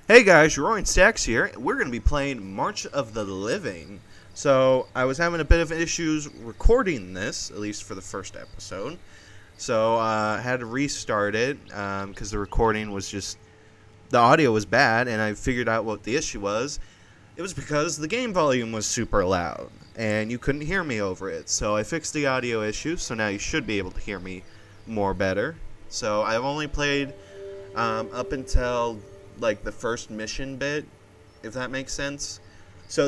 Hey guys, Roy and Stacks here. We're going to be playing March of the Living. So, I was having a bit of issues recording this, at least for the first episode. So, I had to restart it because the recording was just, the audio was bad, and I figured out what the issue was. It was because the game volume was super loud, and you couldn't hear me over it. So, I fixed the audio issue, so now you should be able to hear me more better. So, I've only played up until like the first mission bit, if that makes sense. So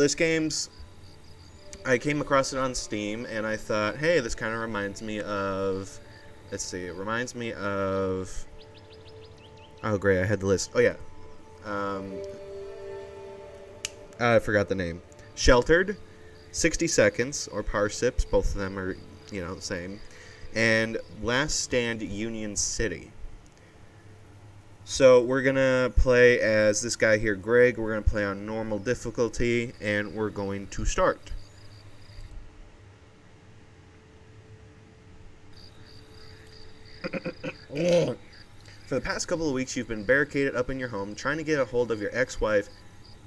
I came across it on Steam, and I thought, hey, this kind of reminds me of, oh great, I had the list. Oh yeah, I forgot the name. Sheltered, 60 Seconds, or Parsips, both of them are, the same, and Last Stand Union City. So we're going to play as this guy here, Greg. We're going to play on normal difficulty, and we're going to start. For the past couple of weeks, you've been barricaded up in your home trying to get a hold of your ex-wife,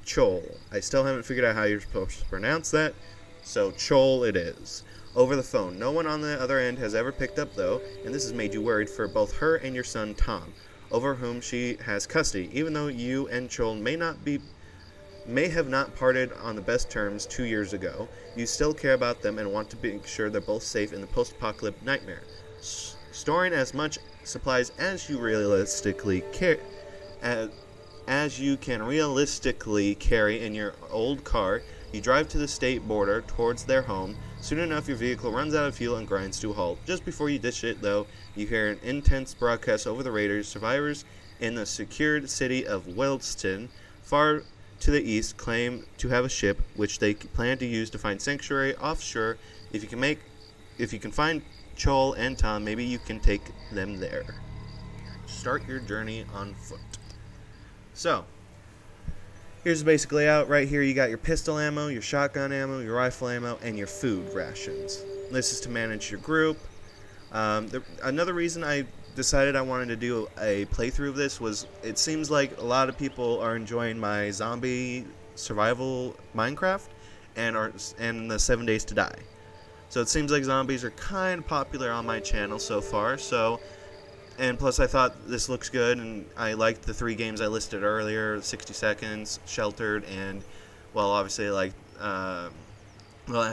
Chol. I still haven't figured out how you're supposed to pronounce that, so Chol it is. Over the phone. No one on the other end has ever picked up, though, and this has made you worried for both her and your son, Tom, over whom she has custody. Even though you and Chol may have not parted on the best terms 2 years ago, you still care about them and want to make sure they're both safe in the post-apocalyptic nightmare. Storing as much supplies as you can realistically carry in your old car, you drive to the state border towards their home. Soon enough, your vehicle runs out of fuel and grinds to a halt. Just before you ditch it, though, you hear an intense broadcast over the radar. Survivors in the secured city of Weldstone, far to the east, claim to have a ship which they plan to use to find sanctuary offshore. If you can find Chol and Tom, maybe you can take them there. Start your journey on foot. So, here's the basic layout. Right here you got your pistol ammo, your shotgun ammo, your rifle ammo, and your food rations. This is to manage your group. Another reason I decided I wanted to do a playthrough of this was it seems like a lot of people are enjoying my zombie survival Minecraft and the 7 Days to Die. So it seems like zombies are kind of popular on my channel so far. And plus I thought this looks good, and I liked the 3 games I listed earlier, 60 Seconds, Sheltered, and, well, obviously Last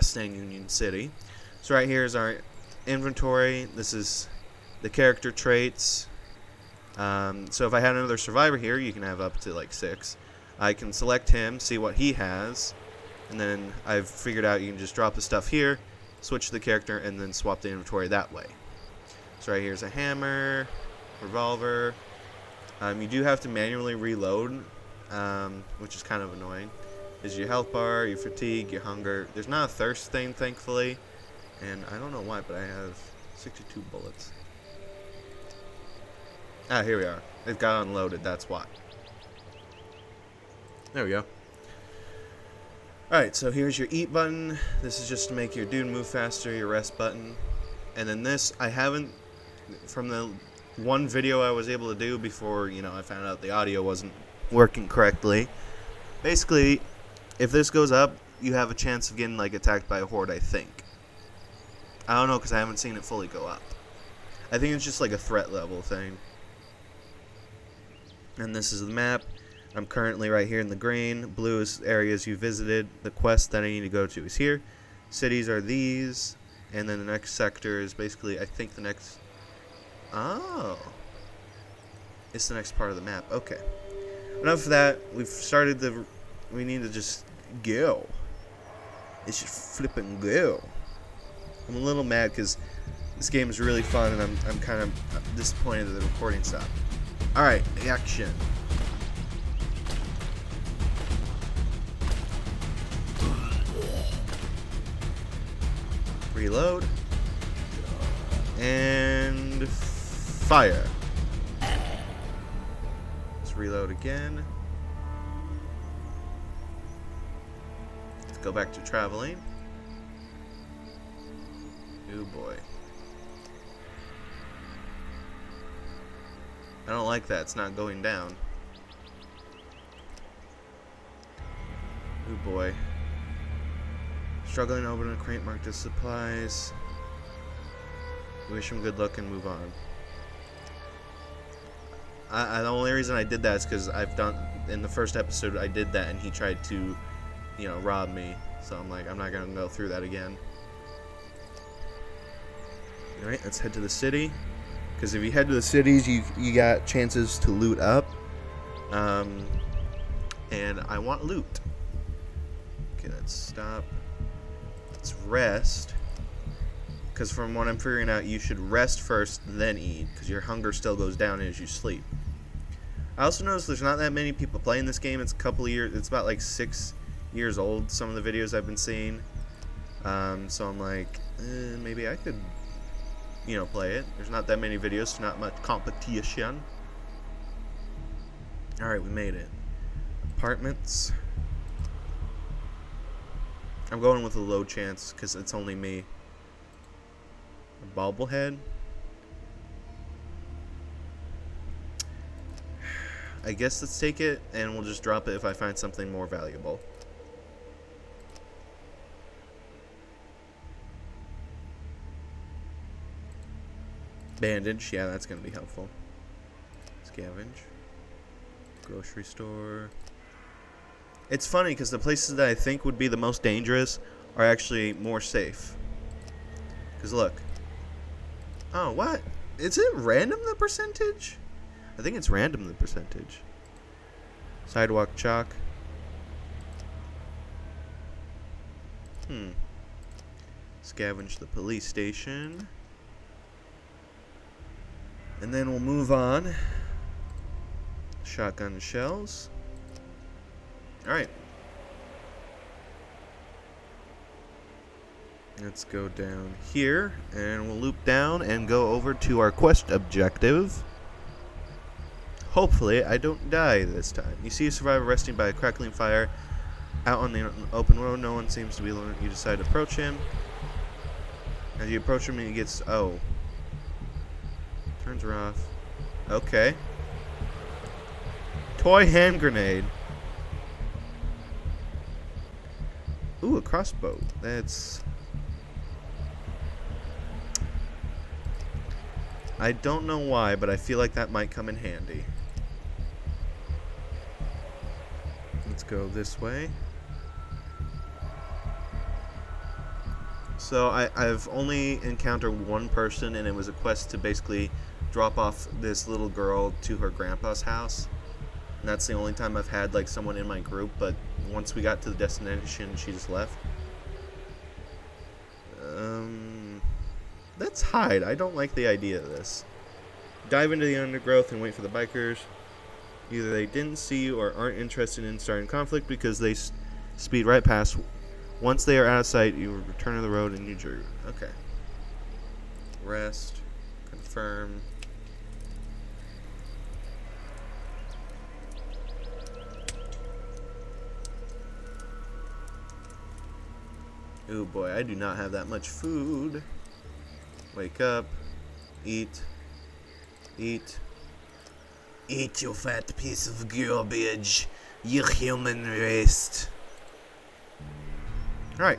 Stand Union City. So right here is our inventory. This is the character traits. So if I had another survivor here, you can have up to 6. I can select him, see what he has, and then I've figured out you can just drop the stuff here, switch the character, and then swap the inventory that way. So right here's a hammer, revolver. You do have to manually reload, which is kind of annoying. Is your health bar, your fatigue, your hunger. There's not a thirst thing, thankfully. And I don't know why, but I have 62 bullets. Ah, here we are. It got unloaded, that's why. There we go. Alright, so here's your eat button. This is just to make your dude move faster, your rest button. And then this, I haven't, from the one video I was able to do before, I found out the audio wasn't working correctly. Basically, if this goes up, you have a chance of getting, attacked by a horde, I think. I don't know, because I haven't seen it fully go up. I think it's just a threat level thing. And this is the map. I'm currently right here in the green. Blue is areas you visited. The quest that I need to go to is here. Cities are these. And then the next sector is basically, I think the next... Oh. It's the next part of the map. Okay. Enough of that. We need to just go. It's just flipping go. I'm a little mad because this game is really fun, and I'm kind of disappointed that the recording stopped. Alright, action. Reload. And fire. Let's reload again. Let's go back to traveling. Oh boy. I don't like that. It's not going down. Oh boy. Struggling to open a crate marked as supplies. Wish him good luck and move on. The only reason I did that is because in the first episode I did that and he tried to, rob me. So I'm like, I'm not going to go through that again. Alright, let's head to the city. Because if you head to the cities, you got chances to loot up. And I want loot. Okay, let's stop. Let's rest. Because from what I'm figuring out, you should rest first, then eat. Because your hunger still goes down as you sleep. I also noticed there's not that many people playing this game. It's a couple of years. It's about like 6 years old, some of the videos I've been seeing. So I'm like, maybe I could, play it. There's not that many videos, so not much competition. Alright, we made it. Apartments. I'm going with a low chance because it's only me. A bobblehead. I guess let's take it and we'll just drop it if I find something more valuable. Bandage, yeah, that's going to be helpful. Scavenge. Grocery store. It's funny because the places that I think would be the most dangerous are actually more safe. Because look. Oh, what? Is it random, the percentage? I think it's random, the percentage. Sidewalk chalk. Scavenge the police station. And then we'll move on. Shotgun shells. Alright. Let's go down here, and we'll loop down and go over to our quest objective. Hopefully, I don't die this time. You see a survivor resting by a crackling fire out on the open road. No one seems to be alone. You decide to approach him. As you approach him, he gets... Oh. Turns her off. Okay. Toy hand grenade. Ooh, a crossbow. That's... I don't know why, but I feel like that might come in handy. Let's go this way. So I've only encountered one person, and it was a quest to basically drop off this little girl to her grandpa's house. And that's the only time I've had like someone in my group, but once we got to the destination, she just left. Let's hide. I don't like the idea of this. Dive into the undergrowth and wait for the bikers. Either they didn't see you or aren't interested in starting conflict because they speed right past. Once they are out of sight, you return to the road and you jerk. Okay. Rest. Confirm. Oh boy, I do not have that much food. Wake up. Eat. Eat. Eat, you fat piece of garbage. You human waste. Alright.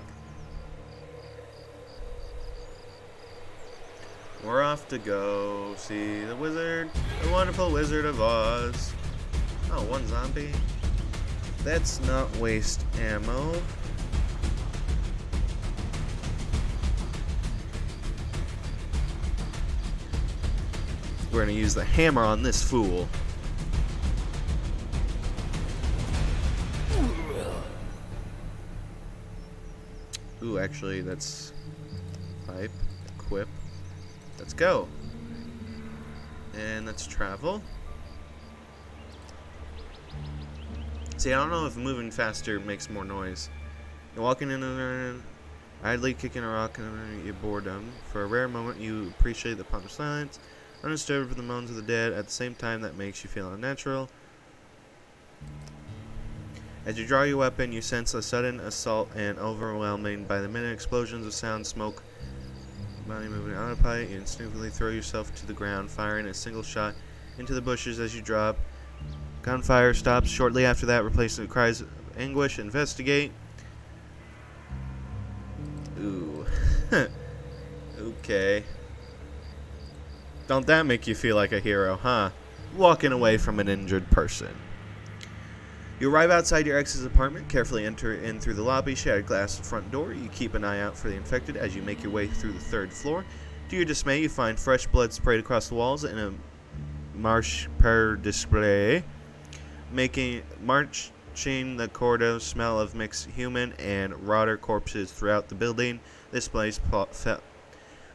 We're off to go see the wizard. The wonderful Wizard of Oz. Oh, one zombie. Let's not waste ammo. We're going to use the hammer on this fool. Ooh, actually, that's pipe, equip. Let's go. And let's travel. See, I don't know if moving faster makes more noise. You're walking in and idly kicking a rock in your boredom. For a rare moment, you appreciate the pomp of silence. Undisturbed for the moans of the dead, at the same time that makes you feel unnatural. As you draw your weapon, you sense a sudden assault and overwhelming by the minute explosions of sound, smoke, body moving out of pipe. You instinctively throw yourself to the ground, firing a single shot into the bushes as you drop. Gunfire stops shortly after that, replacing cries anguish. Investigate. Ooh. Okay. Don't that make you feel like a hero, huh? Walking away from an injured person. You arrive outside your ex's apartment, carefully enter in through the lobby, shattered glass front door. You keep an eye out for the infected as you make your way through the third floor. To your dismay, you find fresh blood sprayed across the walls in a marche per display, marching the corridor smell of mixed human and rotter corpses throughout the building. This place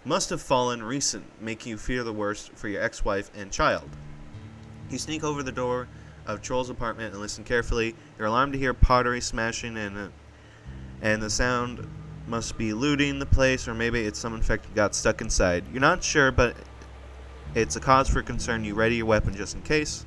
must have fallen recent, making you fear the worst for your ex-wife and child. You sneak over the door of Troll's apartment and listen carefully. You're alarmed to hear pottery smashing and the sound must be looting the place, or maybe it's some infected got stuck inside. You're not sure, but it's a cause for concern. You ready your weapon just in case.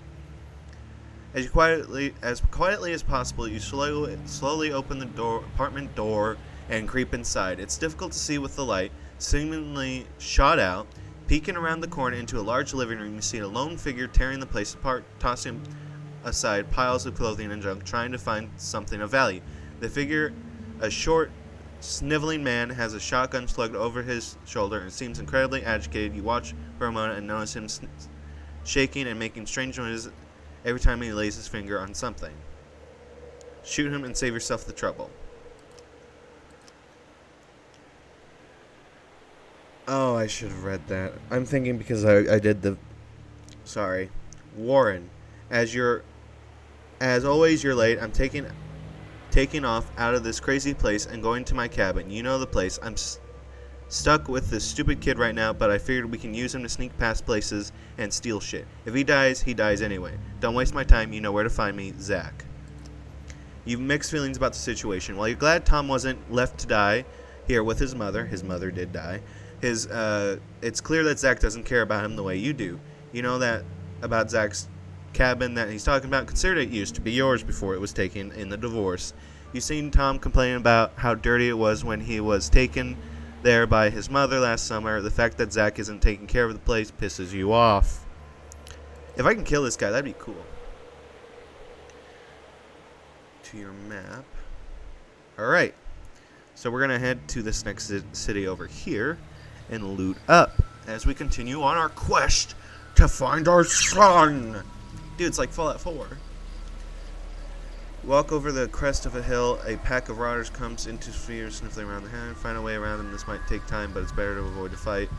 As quietly as possible, you slowly open the apartment door and creep inside. It's difficult to see with the light, seemingly shot out. Peeking around the corner into a large living room, you see a lone figure tearing the place apart, tossing aside piles of clothing and junk, trying to find something of value. The figure, a short, sniveling man, has a shotgun slugged over his shoulder and seems incredibly agitated. You watch for a moment and notice him shaking and making strange noises every time he lays his finger on something. Shoot him and save yourself the trouble. Oh, I should have read that. I'm thinking because I did the... Sorry. Warren, as always, you're late. I'm taking off out of this crazy place and going to my cabin. You know the place. I'm stuck with this stupid kid right now, but I figured we can use him to sneak past places and steal shit. If he dies, he dies anyway. Don't waste my time. You know where to find me, Zach. You've mixed feelings about the situation. While you're glad Tom wasn't left to die here with his mother did die, it's clear that Zach doesn't care about him the way you do. You know that about Zach's cabin that he's talking about. Consider it used to be yours before it was taken in the divorce. You've seen Tom complaining about how dirty it was when he was taken there by his mother last summer. The fact that Zach isn't taking care of the place pisses you off. If I can kill this guy, that'd be cool. To your map. Alright. So we're going to head to this next city over here and loot up as we continue on our quest to find our son. Dude, it's like Fallout 4. Walk over the crest of a hill. A pack of rotters comes into sphere, sniffling around the hand. Find a way around them. This might take time, but it's better to avoid a fight.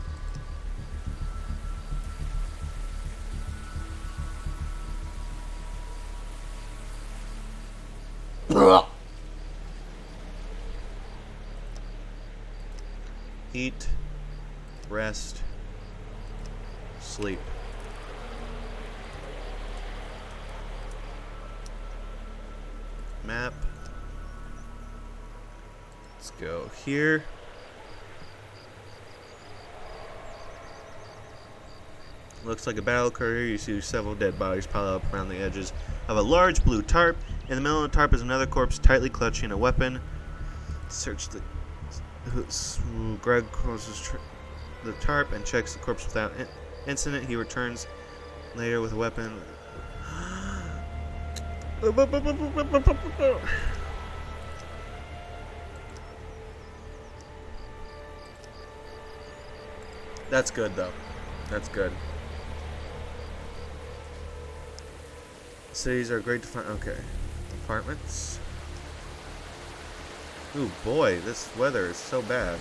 Eat, rest, sleep. Map. Let's go here. Looks like a battle occurred here. You see several dead bodies piled up around the edges of a large blue tarp. In the middle of the tarp is another corpse tightly clutching a weapon. Search the... Greg closes the tarp and checks the corpse without incident. He returns later with a weapon. That's good, though. That's good. Cities are great to find. Okay. Apartments. Ooh, boy, this weather is so bad.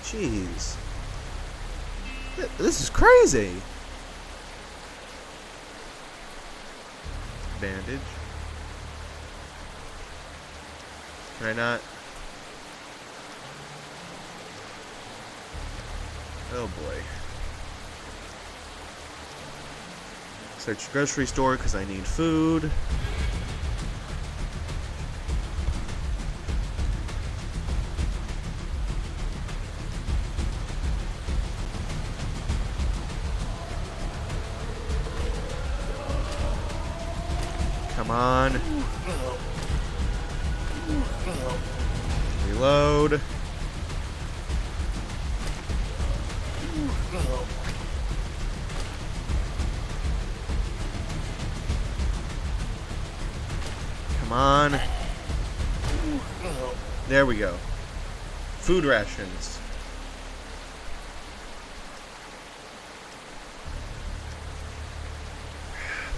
Jeez. This is crazy. Bandage. Can I not? Oh boy. Search the grocery store because I need food. Come on. Come on. There we go. Food rations.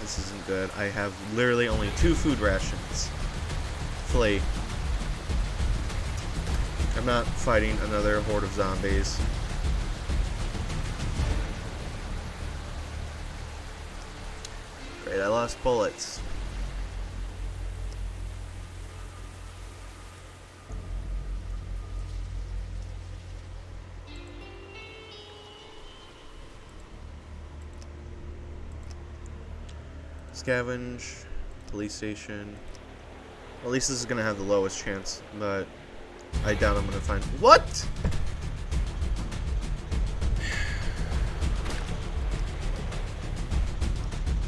This isn't good. I have literally only 2 food rations. Flee. I'm not fighting another horde of zombies. Great, I lost bullets. Scavenge, police station. Well, at least this is gonna have the lowest chance, but I doubt I'm gonna find. What?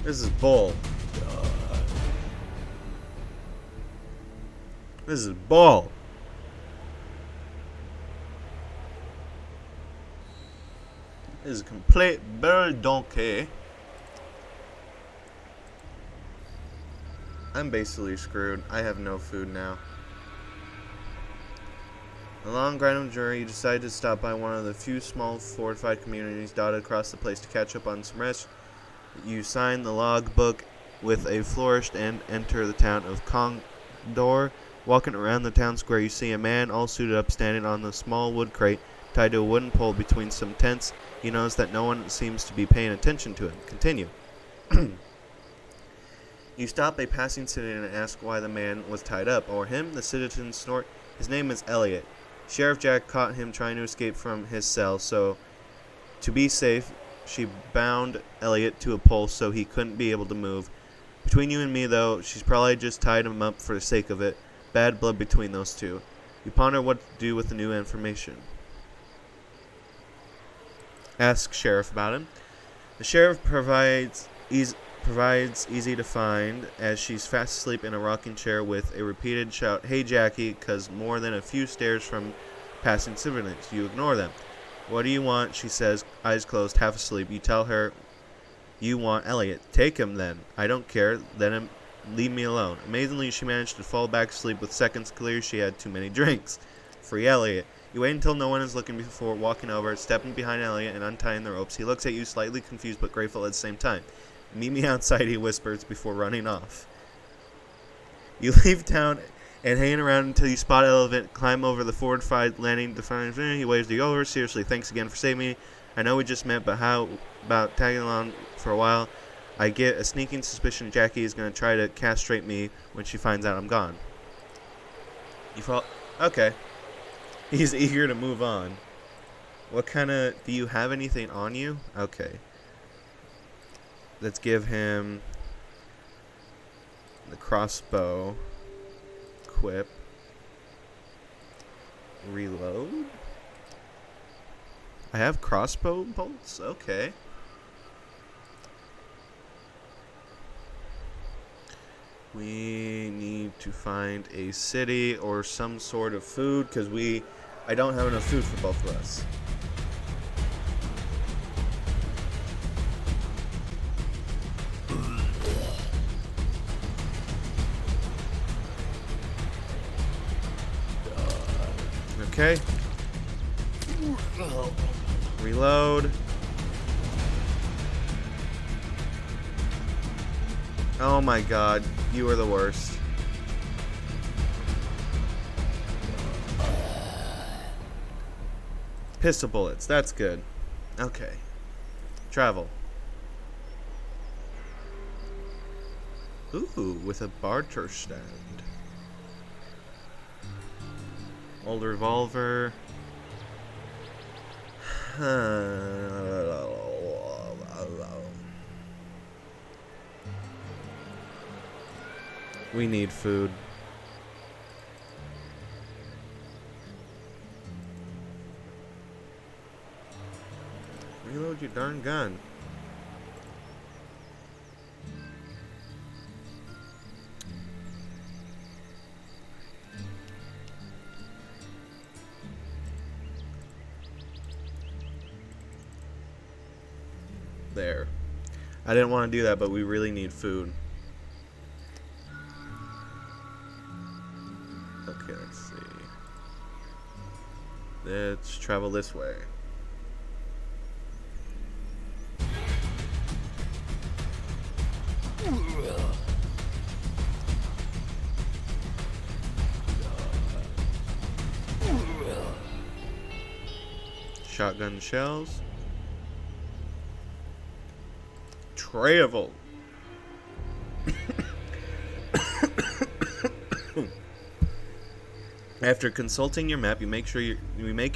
This is bull. This is bull. This is complete bull donkey. I'm basically screwed. I have no food now. Along Grantham Jury, you decide to stop by one of the few small fortified communities dotted across the place to catch up on some rest. You sign the logbook with a flourish and enter the town of Condor. Walking around the town square, you see a man all suited up standing on the small wood crate tied to a wooden pole between some tents. You notice that no one seems to be paying attention to him. Continue. You stop a passing citizen and ask why the man was tied up. Or him, the citizen snort. His name is Elliot. Sheriff Jack caught him trying to escape from his cell, so to be safe, she bound Elliot to a pole so he couldn't be able to move. Between you and me, though, she's probably just tied him up for the sake of it. Bad blood between those two. You ponder what to do with the new information. Ask Sheriff about him. The sheriff provides easy to find as she's fast asleep in a rocking chair with a repeated shout, "Hey Jackie," cause more than a few stares from passing civilians. You ignore them. "What do you want?" she says, eyes closed, half asleep. You tell her you want Elliot. "Take him then." "I don't care. Let him leave me alone." Amazingly, she managed to fall back asleep with seconds clear. She had too many drinks. Free Elliot. You wait until no one is looking before walking over, stepping behind Elliot and untying the ropes. He looks at you, slightly confused but grateful at the same time. "Meet me outside," he whispers before running off. You leave town and hang around until you spot Elliot climb over the fortified landing to find him. He waves you over. "Seriously, thanks again for saving me. I know we just met, but how about tagging along for a while? I get a sneaking suspicion Jackie is going to try to castrate me when she finds out I'm gone." Okay. He's eager to move on. What kind of... Do you have anything on you? Okay. Let's give him the crossbow. Equip. Reload. I have crossbow bolts? Okay. We need to find a city or some sort of food because I don't have enough food for both of us. Okay. Reload. Oh my god, you are the worst. Pistol bullets, that's good. Okay. Travel. Ooh, with a barter stand. Old revolver. We need food. Reload your darn gun. there. I didn't want to do that, but we really need food. Okay, let's see. Let's travel this way. Shotgun shells. Travel. After consulting your map, you make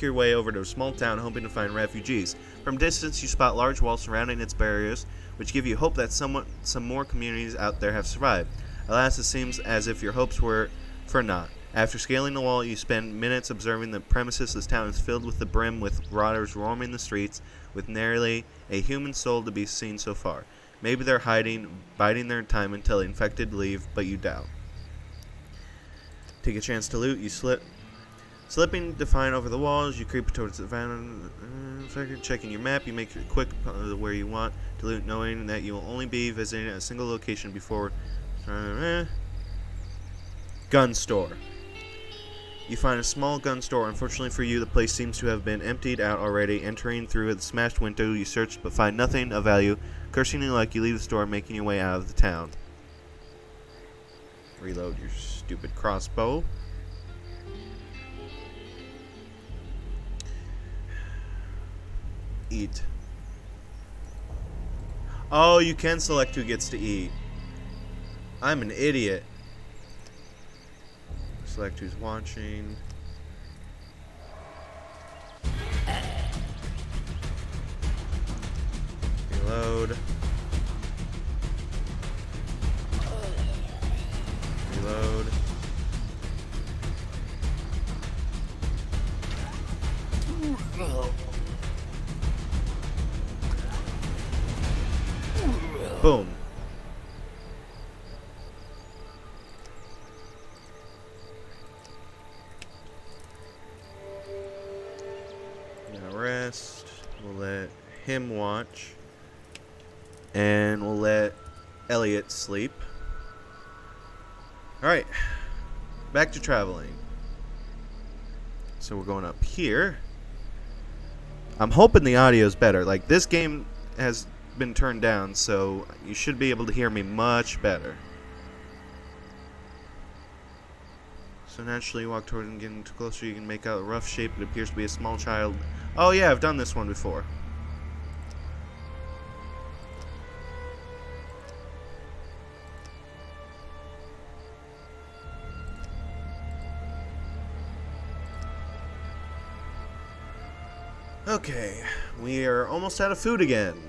your way over to a small town hoping to find refugees. From distance, you spot large walls surrounding its barriers, which give you hope that some more communities out there have survived. Alas, it seems as if your hopes were for naught. After scaling the wall, you spend minutes observing the premises. This town is filled with the brim with marauders roaming the streets, with nary a human soul to be seen so far. Maybe they're hiding, biding their time until the infected leave, but you doubt. Take a chance to loot. You slipping defiant over the walls. You creep towards the van. Checking your map, you make it quick where you want to loot, knowing that you will only be visiting a single location before. Gun store. You find a small gun store. Unfortunately for you, the place seems to have been emptied out already. Entering through the smashed window, you search but find nothing of value. Cursing your luck, you leave the store, making your way out of the town. Reload your stupid crossbow. Eat. Oh, you can select who gets to eat. I'm an idiot. Select who's watching. Reload. Reload. Boom. Now rest. We'll let him watch. And we'll let Elliot sleep. Alright. Back to traveling. So we're going up here. I'm hoping the audio's better. Like, this game has been turned down, so you should be able to hear me much better. So naturally you walk toward and getting too closer, you can make out a rough shape. It appears to be a small child. Oh yeah, I've done this one before. Okay, we are almost out of food again.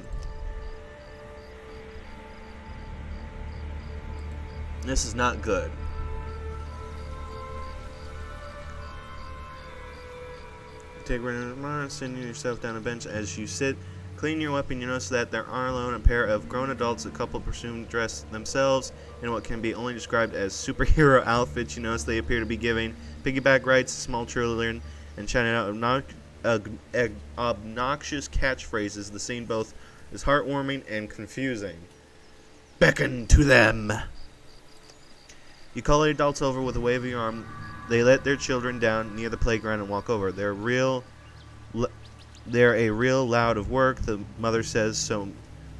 This is not good. Take one, sitting yourself down a bench. As you sit, clean your weapon, you notice that there are alone a pair of grown adults. A couple presumed dress themselves in what can be only described as superhero outfits. You notice they appear to be giving piggyback rides to small children and shouting out obnoxious catchphrases. The scene both is heartwarming and confusing. Beckon to them. You call the adults over with a wave of your arm. They let their children down near the playground and walk over. They're a real loud of work. The mother says so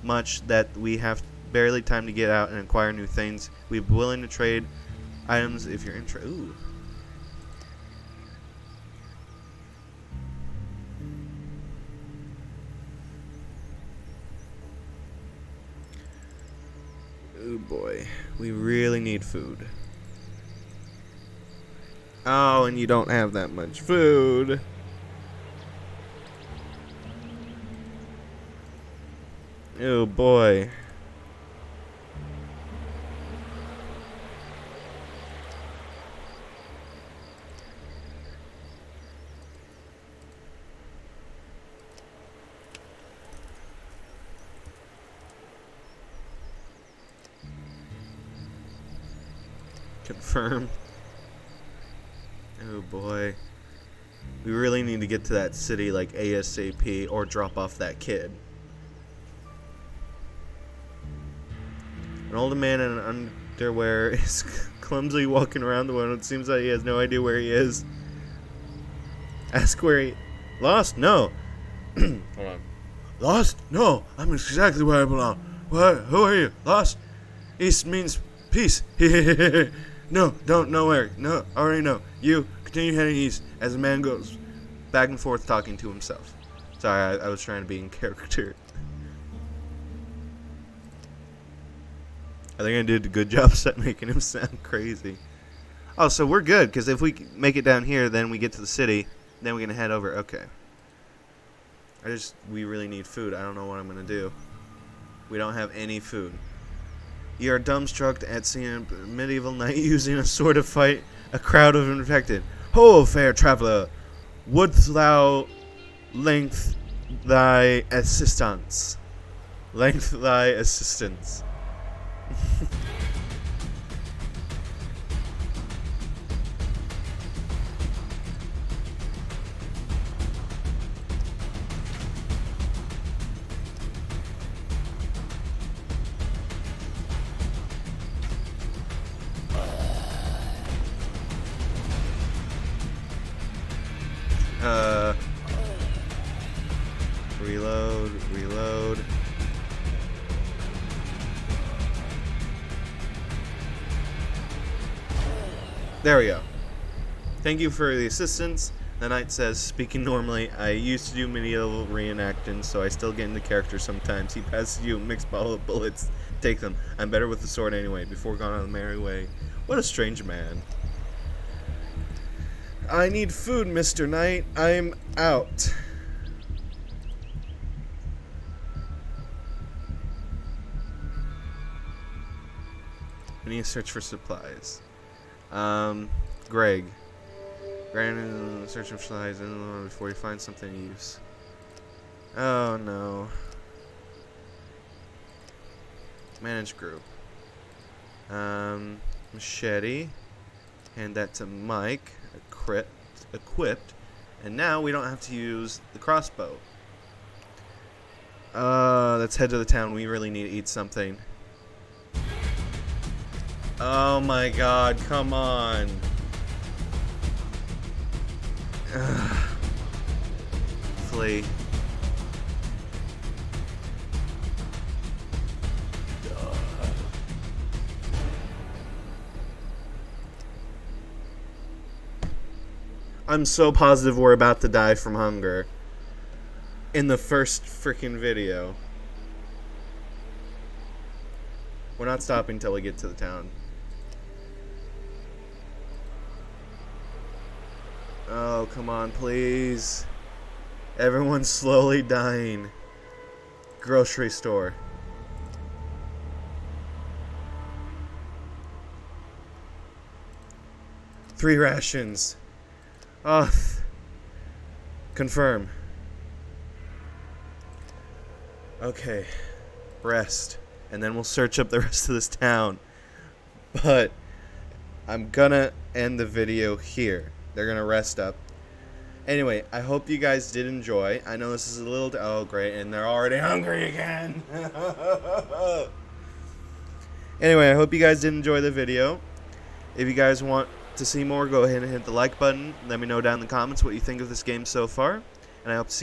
much that we have barely time to get out and acquire new things. We're willing to trade items if you're interested. Ooh. Oh boy, we really need food. Oh, and you don't have that much food. Oh boy. Confirm. Oh boy. We really need to get to that city like ASAP or drop off that kid. An older man in an underwear is clumsily walking around the world. It seems like he has no idea where he is. Ask where he... Lost? No. Hold on. Lost? No. I'm exactly where I belong. What? Who are you? Lost? East means peace. No, don't know where. No, already know. You continue heading east as the man goes back and forth talking to himself. Sorry, I was trying to be in character. I think I did a good job making him sound crazy. Oh, so we're good, because if we make it down here, then we get to the city, then we're going to head over. Okay. We really need food. I don't know what I'm going to do. We don't have any food. You are dumbstruck at seeing a medieval knight using a sword to fight a crowd of infected. Ho, fair traveler, wouldst thou length thy assistance? Length thy assistance. Reload. There we go. Thank you for the assistance. The knight says, speaking normally, I used to do medieval reenactings, so I still get into character sometimes. He passes you a mixed bottle of bullets. Take them. I'm better with the sword anyway, before gone on the merry way. What a strange man. I need food, Mr. Knight. I'm out. We need to search for supplies. Greg. Brandon, search for supplies before you find something to use. Oh no. Manage group. Machete. Hand that to Mike. Equipped. And now we don't have to use the crossbow. Let's head to the town. We really need to eat something. Oh my god, come on. Ugh. Flee. I'm so positive we're about to die from hunger in the first freaking video. We're not stopping until we get to the town. Oh, come on, please. Everyone's slowly dying. Grocery store. Three rations. Confirm. Okay. Rest. And then we'll search up the rest of this town. But I'm gonna end the video here. They're gonna rest up. Anyway, I hope you guys did enjoy. I know this is a little... Oh, great. And they're already hungry again. Anyway, I hope you guys did enjoy the video. If you guys want to see more, go ahead and hit the like button. Let me know down in the comments what you think of this game so far. And I hope to see you